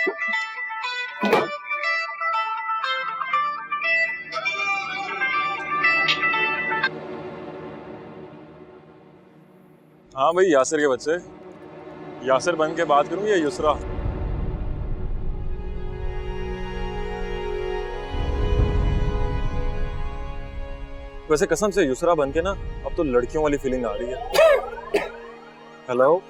हाँ भाई, यासिर के बच्चे। यासिर बन के बात करूं या युसरा? वैसे कसम से युसरा बन के ना अब तो लड़कियों वाली फीलिंग आ रही है। हेलो,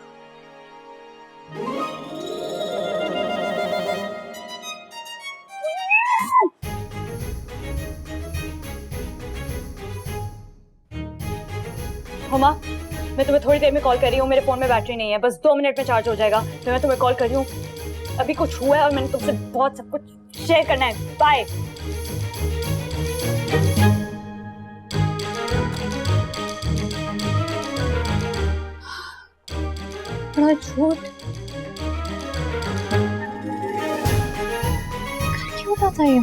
हुमा, मैं तुम्हें थोड़ी देर में कॉल कर रही हूँ। मेरे फोन में बैटरी नहीं है, बस 2 मिनट में चार्ज हो जाएगा। तो मैं तुम्हें कॉल कर रही हूँ। अभी कुछ हुआ है और मैंने तुमसे बहुत सब कुछ शेयर करना है। बाय। बड़ा झूठ क्यों बताता है?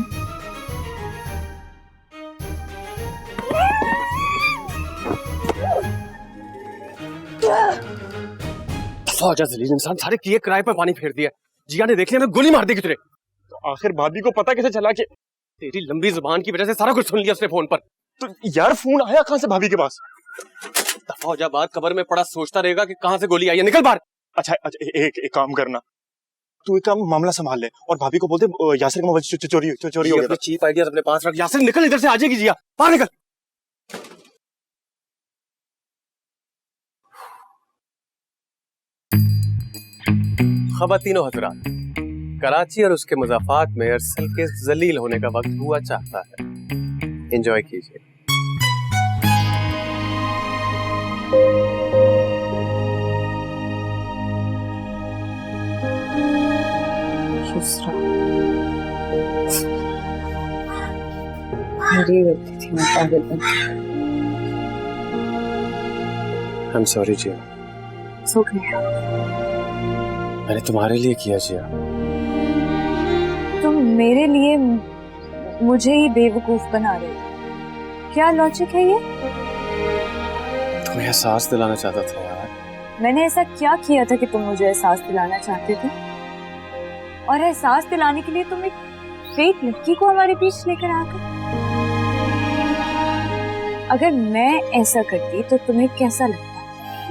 जलील इंसान, सारे किए किराए पर पानी फेर दिया। जिया ने देख लिया, मैं गोली मार दी तुझे। तो आखिर भाभी को पता कैसे चला कि तेरी लंबी जुबान की वजह से सारा कुछ सुन लिया उसने फोन पर? तो यार फोन आया कहां से भाभी के पास? दफा हो जा, बात कब्र में पड़ा सोचता रहेगा कि कहां से गोली आई है। निकल बाहर। अच्छा, एक काम करना, तू एक काम मामला संभाल ले और भाभी को बोल दे यासिर का मोबाइल चोरी हो गया। चीप आइडियाज अपने पास रख। यासिर निकल इधर से, आ जाएगी जिया। बाहर निकल। ख़वातीनो हज़रात, कराची और उसके मुज़ाफ़ात में अरसल के जलील होने का वक्त हुआ चाहता है। एंजॉय कीजिए। मेरी गलती थी, मैं पागल बन गई। I'm sorry Jiya. It's okay। मैंने तुम्हारे लिए किया जिया। तुम मेरे लिए मुझे ही बेवकूफ बना रहे हो। क्या लॉजिक है ये? तुम्हें एहसास दिलाना चाहता था यार। मैंने ऐसा क्या किया था कि तुम मुझे एहसास दिलाना चाहते थे? और एहसास दिलाने के लिए तुम एक फेक लड़की को हमारे बीच लेकर आ गए। अगर मैं ऐसा करती तो तुम्हें कैसा लगता?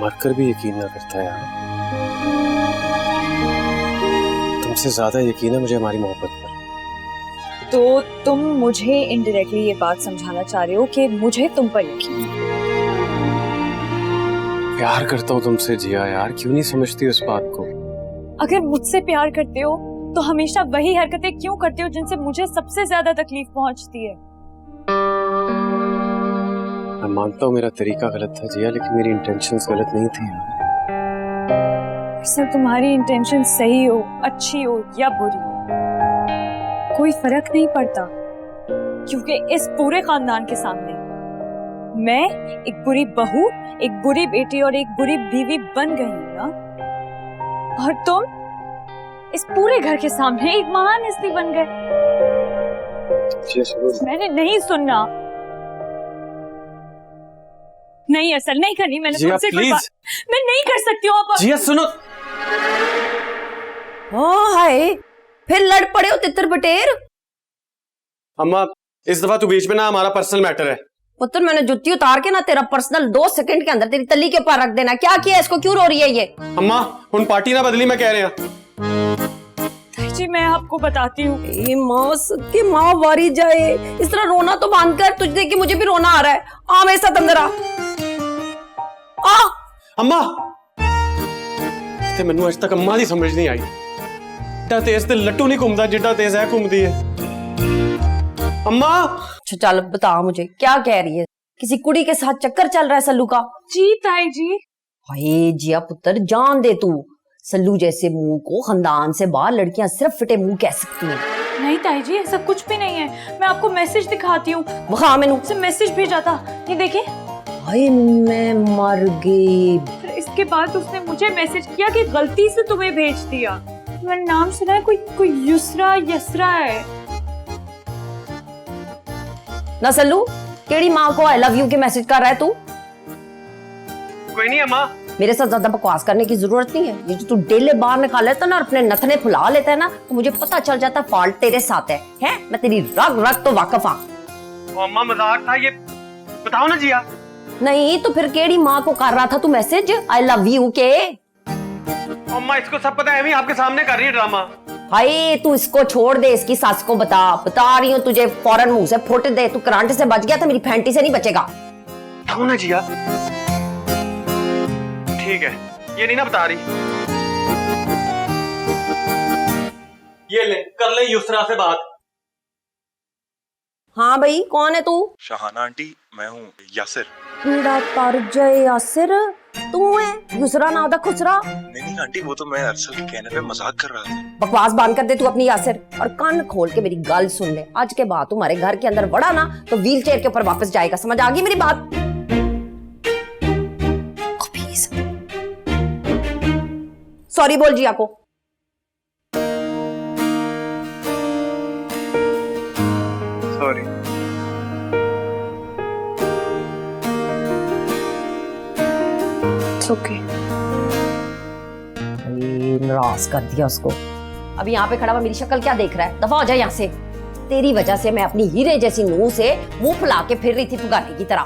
मरकर भी यकीन ना करता यार। तुमसे ज्यादा यकीन है मुझे हमारी मोहब्बत पर। तो तुम मुझे इनडायरेक्टली ये बात समझाना चाह रहे हो कि मुझे तुम पर यकीन है? प्यार करता हूँ तुमसे जिया यार, क्यों नहीं समझती उस बात को? अगर मुझसे प्यार करते हो तो हमेशा वही हरकतें क्यों करते हो जिनसे मुझे सबसे ज्यादा तकलीफ पहुंचती है? मैं मानता हूँ मेरा तरीका गलत था जिया, लेकिन मेरी इंटेंशंस गलत नहीं थी यार। सर, तुम्हारी इंटेंशन सही हो, अच्छी हो या बुरी हो, कोई फर्क नहीं पड़ता, क्योंकि इस पूरे खानदान के सामने मैं एक बुरी बहू, एक बुरी बेटी और एक बुरी बीवी बन गई हूं ना, और तुम इस पूरे घर के सामने एक महान हस्ती बन गए। मैंने नहीं सुनना, नहीं असल नहीं करनी मैंने तुमसे कोई बात। मैं नहीं कर सकती हूँ अब। जिया सुनो। ओ हाय, फिर लड़ पड़े हो तितर बटेर। अम्मा इस दफा तू बीच में ना, हमारा पर्सनल मैटर है। पुत्र, मैंने जुत्ती उतार के ना तेरा पर्सनल 2 सेकंड के अंदर तेरी तली के ऊपर रख देना। क्या किया इसको, क्यों रो रही है ये? अम्मा उन पार्टी ना बदली, मैं कह रहे हैं। जी मैं आपको बताती हूँ। माँ सबकी माँ वारी जाए, इस तरह रोना तो बांध कर। तुझे देख के मुझे भी रोना आ रहा है। आ मेरे साथ अंदर आ। अम्मा ते मैनू आज तक अम्मा दी समझ नहीं आई। जिड्डा तेज ते लट्टू नहीं घूमता जिड्डा तेज है घूमती है। अम्मा अच्छा चल बता मुझे, क्या कह रही है? किसी कुड़ी के साथ चक्कर चल रहा है सल्लू का? जी ताई जी। हाय जिया पुत्र, जान दे तू। सल्लू जैसे मुंह को खानदान से बाहर लड़कियां सिर्फ फिटे मुंह कह सकती हैं। नहीं ताई जी, ऐसा कुछ भी नहीं है। मैं आपको मैसेज दिखाती हूँ। वहाँ मैंने से मैसेज भेजा था, ये देखिए। हाय मैं मर गई। फिर इसके बाद उसने मुझे मैसेज किया कि गलती से तुम्हें भेज दिया। मैंने नाम सुना है, कोई युसरा यसरा है ना। सल्लू केड़ी माँ को आई लव यू के मैसेज कर रहा है तू? कोई नहीं अम्मा, मेरे साथ ज्यादा बकवास करने की जरूरत नहीं है। ये जो तू डेले बाहर निकाल लेता ना और अपने नथने फुला लेता है ना, तो मुझे पता चल जाता फॉल्ट तेरे साथ है? मैं तेरी रग रग तो वाकिफ हूं। अम्मा मजाक था ये, बताओ ना जिया। नहीं तो फिर केड़ी माँ को कर रहा था तू मैसेज आई लव यू के? अम्मा इसको सब पता है, आपके सामने कर रही है ड्रामा। हाय तू इसको छोड़ दे, इसकी सास को बता रही हूँ तुझे, फौरन मुंह से फुट दे। तू करंट से बच गया तो मेरी फैंटी से नहीं बचेगा। बताओ ना जिया। ठीक है, ये नहीं ना बता रही। ये ले, कर ले युसरा से बात। हाँ भाई, कौन है तू? शहाना आंटी, मैं हूँ यासिर। कीड़ा तर जय यासिर, तू है युसरा नाम दा खुसरा? नहीं आंटी, वो तो मैं अरसल के कहने पे मजाक कर रहा था। बकवास बंद कर दे तू अपनी यासिर, और कान खोल के मेरी गल सुन ले। आज के बाद तुम्हारे घर के अंदर बढ़ा ना तो व्हील चेयर के ऊपर वापस जाएगा, समझ आ गई मेरी बात? सॉरी बोल जिया को। सॉरी। ओके। नाराज कर दिया उसको। अब यहाँ पे खड़ा हुआ मेरी शक्ल क्या देख रहा है? दफा हो जा यहाँ से। तेरी वजह से मैं अपनी हीरे जैसी नूह से मुंह फुला के फिर रही थी पुगाने की तरह।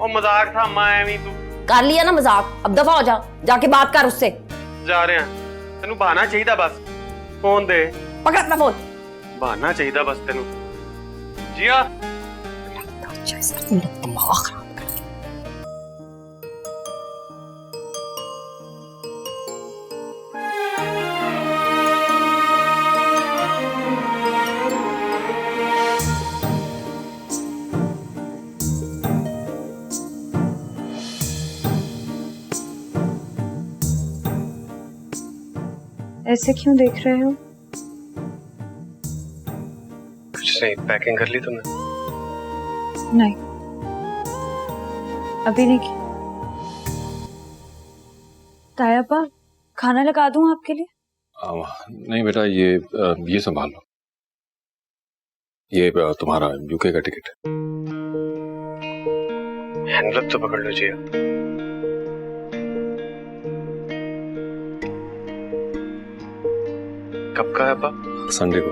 ओ मजाक था अम्मा, एवी तू कर लिया ना मजाक, अब दफा हो जा, जाके बात कर उससे। जा रहे हैं, तेनू बहाना चाहिए बस। फोन दे। पकड़ अपना फोन। बहाना चाहिए बस तेनू। जिया दिमाग खराब। ऐसे क्यों देख रहे हो? कुछ नहीं, पैकिंग कर ली तुमने? नहीं, अभी नहीं की। तायापा, खाना लगा दूं आपके लिए? नहीं बेटा, ये संभाल लो। ये तुम्हारा यूके का टिकट। हैंडल तो पकड़ लो जिया। कब का है अब्बा? संडे को।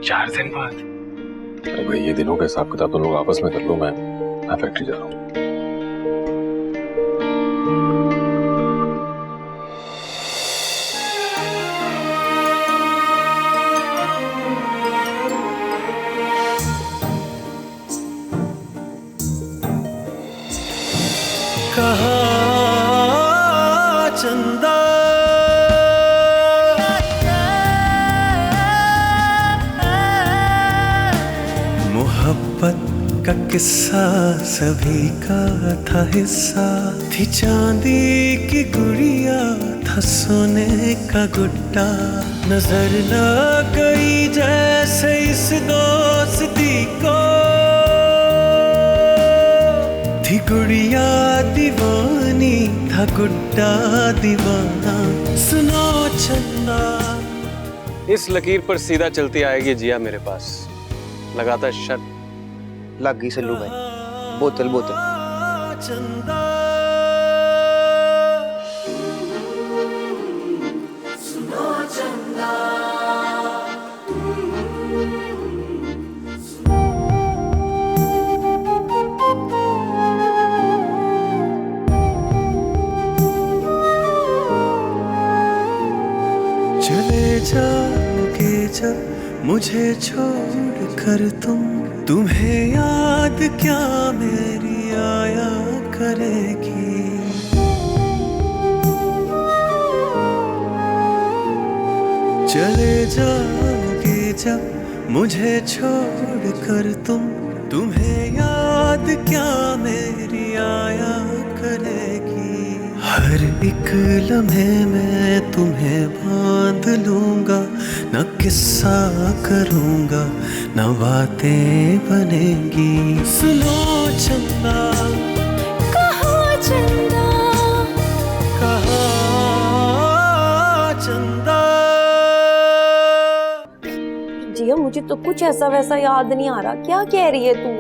4 दिन बाद? अरे भाई, ये दिनों का हिसाब किताब तुम लोग आपस में कर लो, मैं फैक्ट्री जा रहा हूँ। कहा चंदा मोहब्बत का किस्सा सभी का था हिस्सा, थी चांदी की गुड़िया, था सोने का गुड्डा, नजर न गई जैसे इस दोस्ती को, थी गुड़िया दीवानी, था गुड्डा दीवाना, सुनो चंदा। इस लकीर पर सीधा चलती आएगी जिया मेरे पास, लगातार शर्त। लग गई सल्लू भाई, बोतल बोतल। चंदा सुनो चंदा। चले जाओगे जब मुझे छोड़ कर तुम, तुम्हें याद क्या मेरी आया करेगी। चले जाओगे जब मुझे छोड़ कर तुम, तुम्हें याद क्या मेरी आया करेगी। हर एक लम्हे में तुम्हें बांध लूंगा, न किस्सा करूंगा न बातें बनेंगी। सुनो चंदा, कहाँ चंदा, कहाँ चंदा। जिया मुझे तो कुछ ऐसा वैसा याद नहीं आ रहा, क्या कह रही है तू?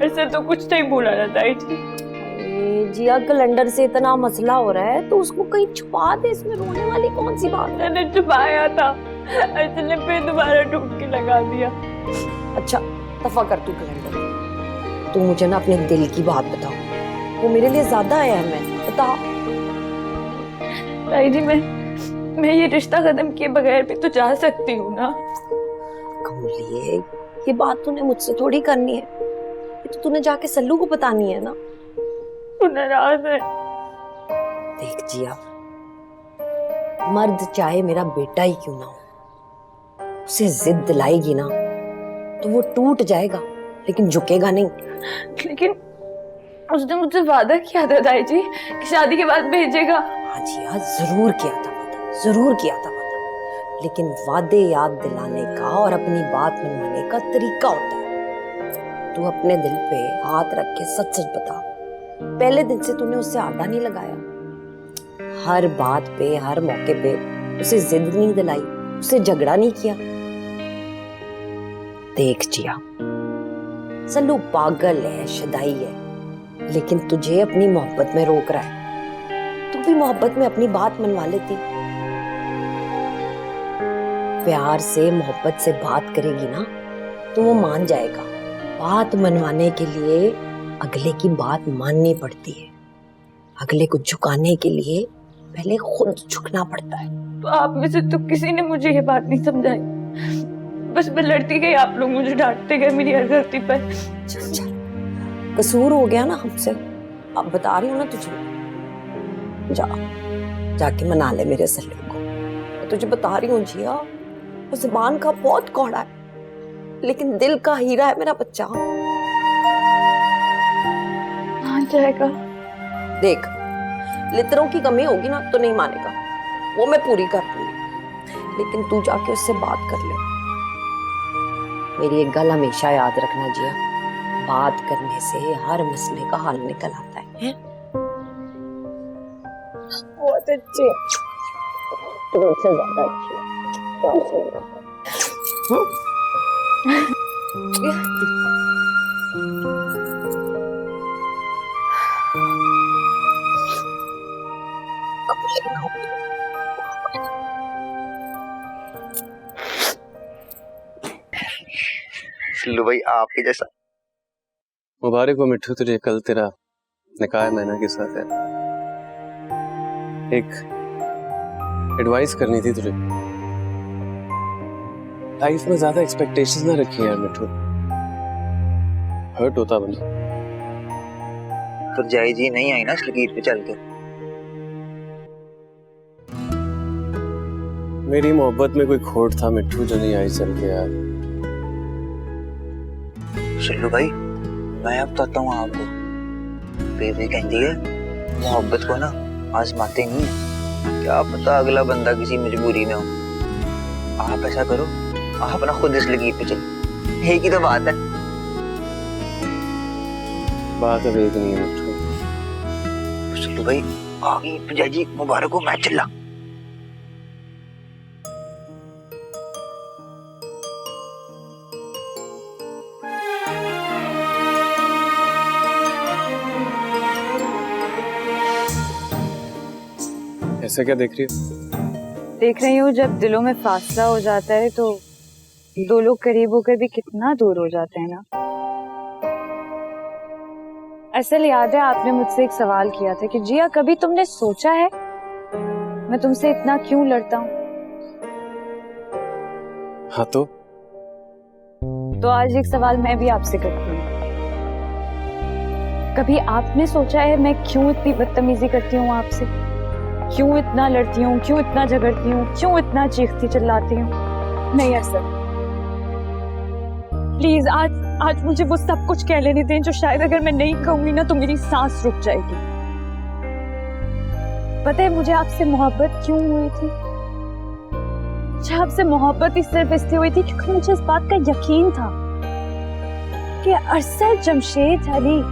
ऐसे तो कुछ नहीं बोला जाता है। जिया कैलेंडर से इतना मसला हो रहा है तो उसको कहीं छुपा दे, इसमें रोने वाली कौन सी बात है? मैंने छुपाया था, अर्जुन ने फिर दोबारा डुबकी लगा दिया। अच्छा दफा कर तू कैलेंडर, तू मुझे ना अपने दिल की बात बता, वो मेरे लिए ज्यादा अहम है, बता। ताई जी मैं ये रिश्ता खत्म किए बगैर भी तो जा सकती हूँ ना। कमलिए ये बात तूने मुझसे थोड़ी करनी है, ये तो तूने जाके सल्लू को बतानी है ना। तू नाराज है? देख जिया, मर्द चाहे मेरा बेटा ही क्यों ना हो, उसे जिद दिलाएगी ना तो वो टूट जाएगा लेकिन झुकेगा नहीं। लेकिन उसने मुझसे वादा किया था ताई जी कि शादी के बाद भेजेगा। हाँ जी हाँ, जरूर किया था वादा, जरूर किया था वादा, लेकिन वादे याद दिलाने का और अपनी बात मनवाने का तरीका होता है। तू अपने दिल पे हाथ रख के सच सच बता, पहले दिन से तूने उससे आड़ा नहीं लगाया, हर बात पे हर मौके पे उसे जिद नहीं दिलाई, उसे झगड़ा नहीं किया। देख जिया, सल्लू पागल है, शदाई है, लेकिन तुझे अपनी मोहब्बत में रोक रहा है। तू भी मोहब्बत में अपनी बात मनवा लेती, प्यार से मोहब्बत से बात करेगी ना तो वो मान जाएगा। बात मनवाने के लिए अगले की बात माननी पड़ती है, अगले को झुकाने के लिए पहले खुद झुकना पड़ता है। तो आप में से तो किसी ने मुझे ये बात नहीं समझाई, बस मैं लड़ती गई, आप लोग मुझे डांटते गए मेरी हर गलती पर। चल चल, कसूर हो गया ना हमसे, अब बता रही हूँ ना तुझे, जा जाके मना ले मेरे सल्लू को। मैं तुझे बता रही हूँ जिया, वो ज़ुबान का बहुत कौड़ा है लेकिन दिल का हीरा है मेरा बच्चा। मान जाएगा? देख, लितरों की कमी होगी ना तो नहीं मानेगा, वो मैं पूरी कर दूंगी, लेकिन तू जाके उससे बात कर ले। मेरी एक गल हमेशा याद रखना जिया, बात करने से हर मसले का हल निकल आता है? बहुत अच्छे, तुम मुझसे ज्यादा अच्छी सल्लू भाई आपके जैसा। मुबारक हो मिट्ठू तुझे, कल तेरा निकाह मैना के साथ है। एक एडवाइस करनी थी तुझे, लाइफ में ज्यादा एक्सपेक्टेशंस ना रखी यार मिट्ठू, हर्ट होता बंदा। तो जय जी नहीं आई ना इस लकीर पे चल के। मेरी मोहब्बत में कोई खोट था मिट्ठू जो नहीं आई चल के यार। सल्लू भाई मैं अब बताता हूँ आपको, बेबी कहती है मोहब्बत को ना आजमाते नहीं है, क्या पता अगला बंदा किसी मजबूरी में हो। आप ऐसा करो, आप ना खुद इस लकीर पे चलो, एक ही तो बात है। बात अब एक नहीं है मिट्ठू। सल्लू भाई आगे जय जी मुबारक हो, मैं चला। ऐसे क्या देख रही है? देख रही हूँ जब दिलों में फासला हो जाता है तो दो लोग करीब होकर भी कितना दूर हो जाते हैं ना। असल याद है आपने मुझसे एक सवाल किया था कि जिया कभी तुमने सोचा है मैं तुमसे इतना क्यों लड़ता हूँ? हाँ तो आज एक सवाल मैं भी आपसे करती हूँ, कभी आपने सोचा है मैं क्यों इतनी बदतमीजी करती हूँ आपसे, क्यों इतना लड़ती हूँ, क्यों इतना झगड़ती हूँ, क्यों इतना चीखती चिल्लाती हूँ? नहीं असल प्लीज आज मुझे वो सब कुछ कह लेने दें जो शायद अगर मैं नहीं कहूंगी ना तो मेरी सांस रुक जाएगी। पता है मुझे आपसे मोहब्बत क्यों हुई थी? मुझे आपसे मोहब्बत ही सिर्फ इसलिए हुई थी क्योंकि मुझे इस बात का यकीन था कि अरसद जमशेद अली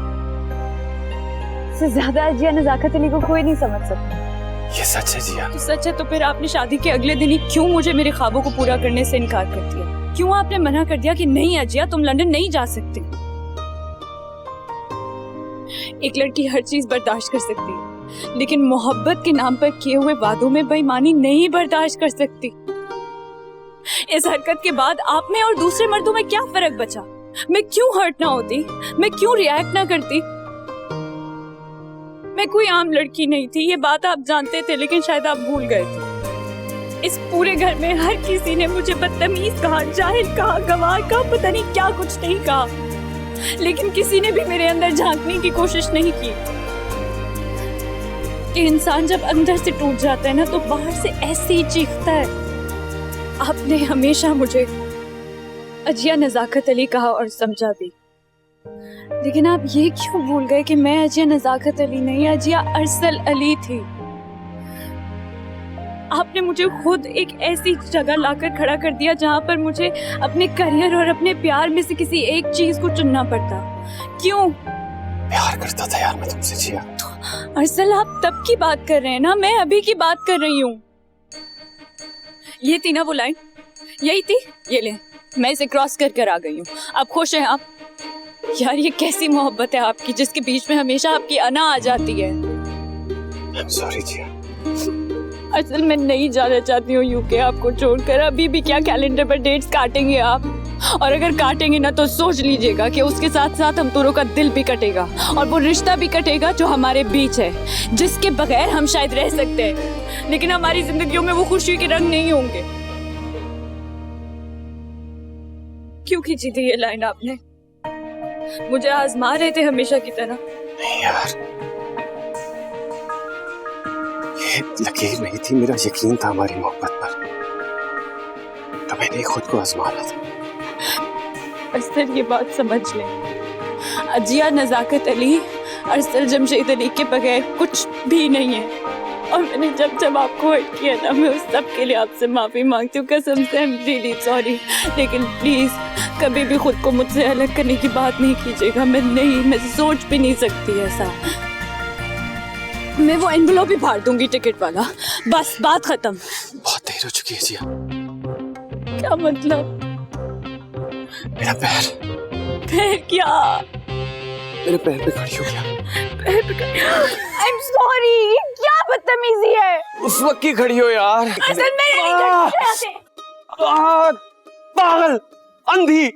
से ज्यादा जिया नजाकत अली को कोई नहीं समझ सकता। ये सच है जिया? तो सच है तो फिर आपने शादी के अगले दिन ही क्यों मुझे मेरे ख्वाबों को पूरा करने से इनकार कर दिया? क्यों आपने मना कर दिया कि नहीं अजिया तुम लंदन नहीं जा सकते? एक लड़की हर चीज बर्दाश्त कर सकती है, लेकिन मोहब्बत के नाम पर किए हुए वादों में बेईमानी नहीं बर्दाश्त कर सकती। इस हरकत के बाद आप में और दूसरे मर्दों में क्या फर्क बचा? मैं क्यों हर्ट ना होती? मैं क्यों रिएक्ट ना करती? मैं कोई आम लड़की नहीं थी, ये बात आप जानते थे, लेकिन शायद आप भूल गए थे। इस पूरे घर में हर किसी ने मुझे बदतमीज कहा, जाहिल कहा, गवार कहा, पता नहीं क्या कुछ नहीं कहा, लेकिन किसी ने भी मेरे अंदर झांकने की कोशिश नहीं की। कि इंसान जब अंदर से टूट जाता है ना, तो बाहर से ऐसे ही चीखता है। आपने हमेशा मुझे अजिया नजाकत अली कहा और समझा भी, लेकिन आप ये क्यों भूल गए कि मैं अजिया नजाकत अली नहीं, अजिया अरसल अली थी। आपने मुझे खुद एक ऐसी जगह लाकर खड़ा कर दिया जहां पर मुझे अपने करियर और अपने प्यार में से किसी एक चीज को चुनना पड़ता। क्यों? प्यार करता था यार मैं तुमसे जिया। अरसल, आप तब की बात कर रहे हैं ना, मैं अभी की बात कर रही हूँ। ये थी ना वो लाइन, यही थी, ये ले, मैं इसे क्रॉस कर कर आ गई हूँ। आप खुश हैं आप? यार ये कैसी मोहब्बत है आपकी जिसके बीच में हमेशा आपकी अना आ जाती है। I'm sorry जिया। असल मैं नहीं जाना चाहती हूँ यूके आपको छोड़कर। अभी भी क्या कैलेंडर पर डेट्स काटेंगे आप? और अगर काटेंगे ना तो सोच लीजिएगा कि उसके साथ साथ हम दोनों का दिल भी कटेगा और वो रिश्ता भी कटेगा जो हमारे बीच है, जिसके बगैर हम शायद रह सकते हैं, लेकिन हमारी जिंदगियों में वो खुशी के रंग नहीं होंगे। क्यों खींची थी ये लाइन आपने? मुझे आजमा रहे थे हमेशा की तरह? नहीं यार, ये लकीर नहीं थी, मेरा यकीन था हमारी मोहब्बत पर, तो मैंने खुद को आजमाना था। अरसल ये बात समझ लें, अजिया नजाकत अली अरसल जमशेद अली के बगैर कुछ भी नहीं है। और मैंने जब जब आपको हर्ट किया ना, मैं उस सब के लिए आपसे माफी मांगती हूँ, कसम से। आई एम रियली सॉरी, लेकिन प्लीज कभी भी खुद को मुझसे अलग करने की बात नहीं कीजिएगा। मैं सोच भी नहीं सकती ऐसा। मैं वो एनवेलप ही फाड़ दूंगी टिकट वाला, बस बात खत्म। बहुत देर हो चुकी है जिया। क्या मतलब? मेरा पैर क्या? मेरे पैर पे खड़ी हो गया। आई एम सॉरी, ये क्या बदतमीजी है? उस वक्त की खड़ी हो यार। असल मैंने नहीं करना ऐसे। पागल, अंधी।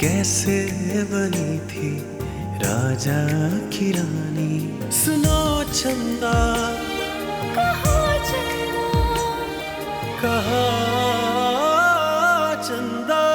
कैसे बनी थी राजा की रानी। सुनो चंदा कहा चंदा।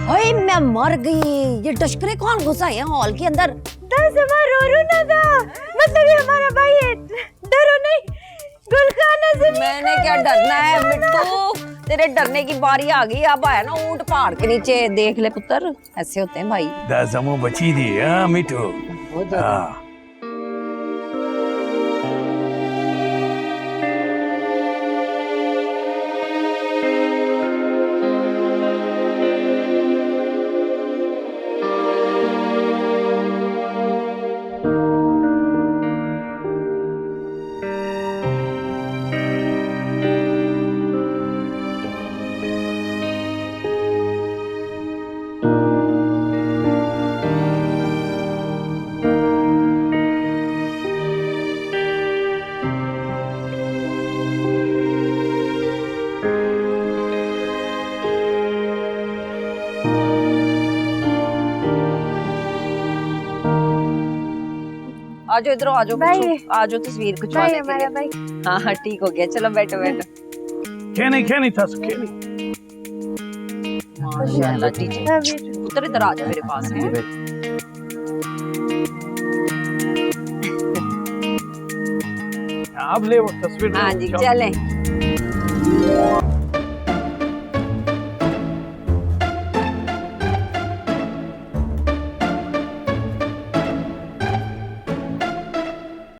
हाय मैं मर गई, ये टशकरे कौन घुसाए हैं हॉल के अंदर? रोरू ना था, मतलब ये हमारा भाई है, डरो नहीं। गुलखान नज़ीम, मैंने क्या डरना है मिट्टू, तेरे डरने की बारी आ गई। अब आया ना ऊंट पहाड़ के नीचे, देख ले पुत्र, ऐसे होते हैं भाई। दाजमो बची थी हाँ मिठू। बहुत ज्यादा। हाँ आजो इधर आजो, आजो तस्वीर खिंचवाने के लिए। भाई हाँ हाँ ठीक हो गया, चलो बैठो बैठो। खेनी था खेनी। माशाल्लाह टीचर, पुत्र इधर आ जा मेरे पास है। आप ले वो तस्वीर। हाँ जी चलें।